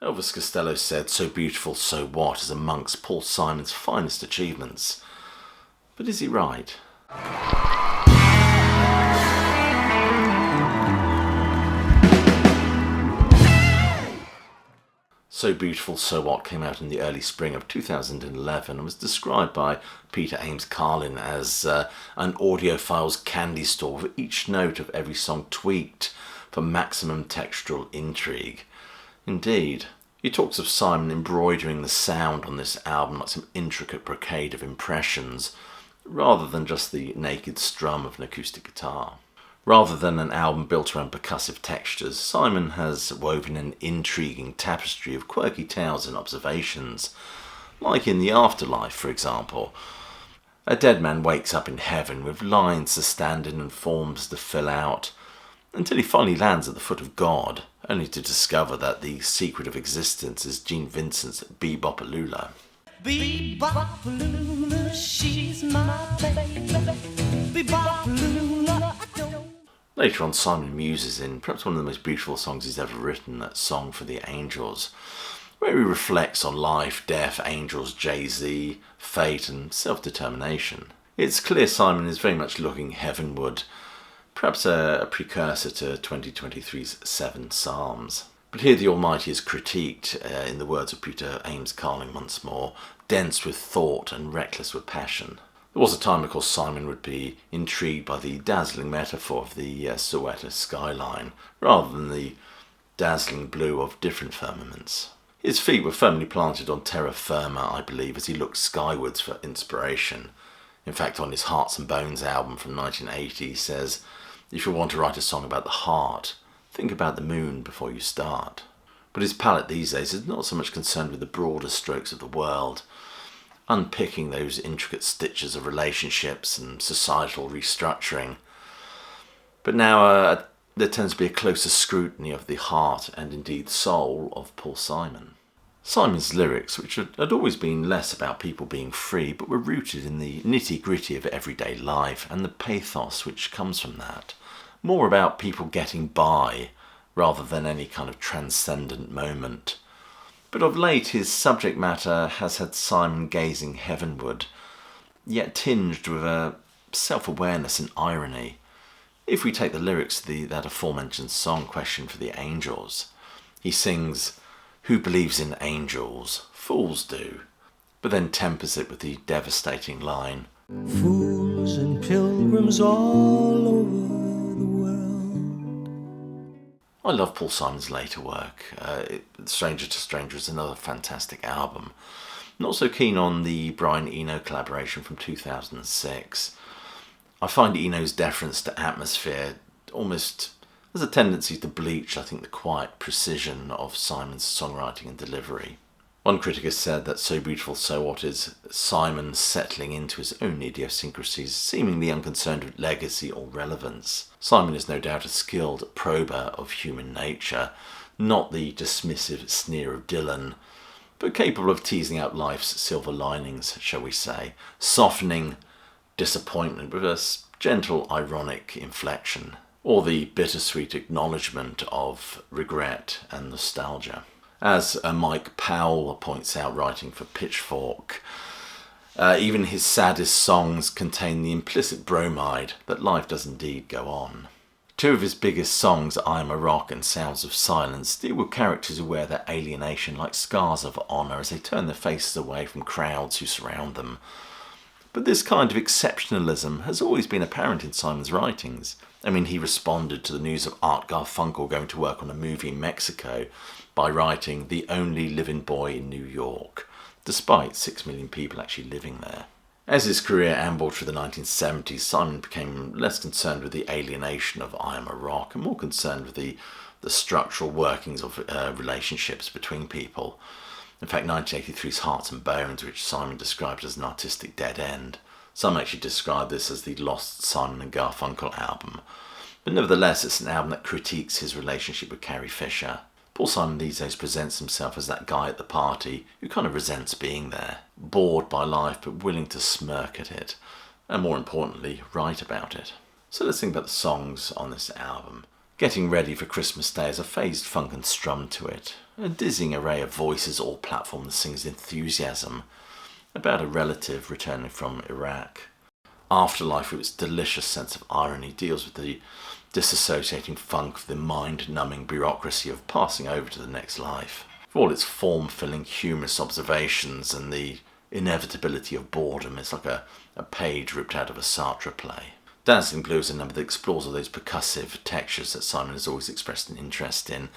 Elvis Costello said, "So Beautiful, So What" is amongst Paul Simon's finest achievements. But is he right? So Beautiful, So What came out in the early spring of 2011 and was described by Peter Ames Carlin as an audiophile's candy store, with each note of every song tweaked for maximum textural intrigue. Indeed, he talks of Simon embroidering the sound on this album like some intricate brocade of impressions, rather than just the naked strum of an acoustic guitar. Rather than an album built around percussive textures, Simon has woven an intriguing tapestry of quirky tales and observations, like in The Afterlife, for example. A dead man wakes up in heaven with lines to stand in and forms to fill out, until he finally lands at the foot of God, only to discover that the secret of existence is Gene Vincent's Bebopalula. Bebopalula, she's my baby. Bebopalula, I don't. Later on, Simon muses in perhaps one of the most beautiful songs he's ever written, that Song for the Angels, where he reflects on life, death, angels, Jay-Z, fate and self-determination. It's clear Simon is very much looking heavenward, perhaps a precursor to 2023's 7 Psalms. But here the Almighty is critiqued, in the words of Peter Ames Carling once more, dense with thought and reckless with passion. There was a time, of course, Simon would be intrigued by the dazzling metaphor of the Soweto skyline, rather than the dazzling blue of different firmaments. His feet were firmly planted on terra firma, I believe, as he looked skywards for inspiration. In fact, on his Hearts and Bones album from 1980, he says, "If you want to write a song about the heart, think about the moon before you start." But his palette these days is not so much concerned with the broader strokes of the world, unpicking those intricate stitches of relationships and societal restructuring. But now there tends to be a closer scrutiny of the heart and indeed soul of Paul Simon. Simon's lyrics, which had always been less about people being free, but were rooted in the nitty-gritty of everyday life and the pathos which comes from that. More about people getting by, rather than any kind of transcendent moment. But of late his subject matter has had Simon gazing heavenward, yet tinged with a self-awareness and irony. If we take the lyrics to that aforementioned song, Question for the Angels, he sings, "Who believes in angels? Fools do," but then tempers it with the devastating line, "Fools and pilgrims all over the world." I love Paul Simon's later work. Stranger to Stranger is another fantastic album. Not so keen on the Brian Eno collaboration from 2006. I find Eno's deference to atmosphere almost has a tendency to bleach, I think, the quiet precision of Simon's songwriting and delivery. One critic has said that So Beautiful, So What is Simon settling into his own idiosyncrasies, seemingly unconcerned with legacy or relevance. Simon is no doubt a skilled prober of human nature, not the dismissive sneer of Dylan, but capable of teasing out life's silver linings, shall we say, softening disappointment with a gentle, ironic inflection, or the bittersweet acknowledgement of regret and nostalgia. As Mike Powell points out, writing for Pitchfork, even his saddest songs contain the implicit bromide that life does indeed go on. Two of his biggest songs, I Am a Rock and Sounds of Silence, deal with characters who wear their alienation like scars of honour as they turn their faces away from crowds who surround them. But this kind of exceptionalism has always been apparent in Simon's writings. I mean, he responded to the news of Art Garfunkel going to work on a movie in Mexico by writing "The Only Living Boy in New York," despite 6 million people actually living there. As his career ambled through the 1970s, Simon became less concerned with the alienation of I Am a Rock and more concerned with the structural workings of relationships between people. In fact, 1983's Hearts and Bones, which Simon described as an artistic dead end, some actually describe this as the lost Simon and Garfunkel album. But nevertheless, it's an album that critiques his relationship with Carrie Fisher. Paul Simon these days presents himself as that guy at the party who kind of resents being there, bored by life but willing to smirk at it, and more importantly, write about it. So let's think about the songs on this album. Getting Ready for Christmas Day has a phased funk and strum to it, A dizzying array of voices all platform that sings enthusiasm about a relative returning from Iraq. Afterlife, with its delicious sense of irony, deals with the disassociating funk of the mind-numbing bureaucracy of passing over to the next life. For all its form-filling, humorous observations and the inevitability of boredom, it's like a page ripped out of a Sartre play. Dancing Blue is a number that explores all those percussive textures that Simon has always expressed an interest in,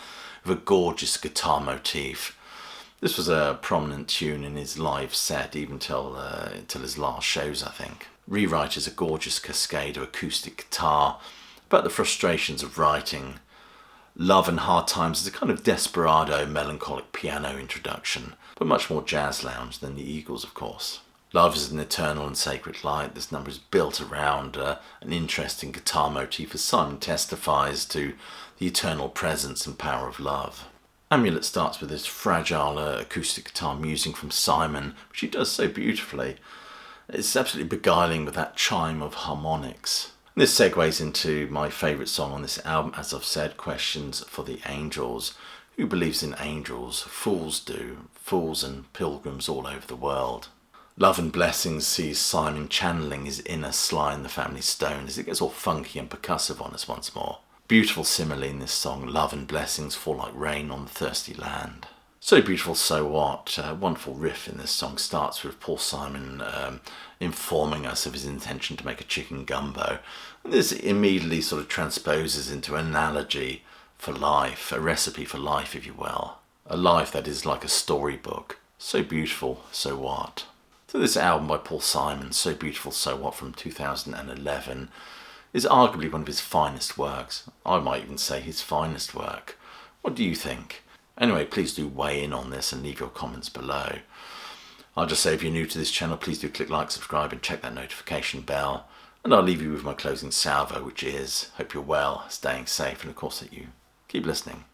with a gorgeous guitar motif. This was a prominent tune in his live set, even till his last shows, I think. Rewrite is a gorgeous cascade of acoustic guitar about the frustrations of writing. Love and Hard Times is a kind of desperado, melancholic piano introduction, but much more jazz lounge than the Eagles, of course. Love is an eternal and sacred light. This number is built around an interesting guitar motif as Simon testifies to the eternal presence and power of love. Amulet starts with this fragile acoustic guitar musing from Simon, which he does so beautifully. It's absolutely beguiling with that chime of harmonics. This segues into my favourite song on this album, as I've said, Questions for the Angels. Who believes in angels? Fools do. Fools and pilgrims all over the world. Love and Blessings sees Simon channeling his inner Sly and the Family Stone as it gets all funky and percussive on us once more. Beautiful simile in this song, love and blessings fall like rain on the thirsty land. So Beautiful, So What? Wonderful riff in this song starts with Paul Simon informing us of his intention to make a chicken gumbo. And this immediately sort of transposes into an analogy for life, a recipe for life, if you will. A life that is like a storybook. So Beautiful, So What? So this album by Paul Simon, So Beautiful, So What, from 2011, is arguably one of his finest works. I might even say his finest work. What do you think? Anyway, please do weigh in on this and leave your comments below. I'll just say if you're new to this channel, please do click like, subscribe and check that notification bell. And I'll leave you with my closing salvo, which is, hope you're well, staying safe, and of course that you keep listening.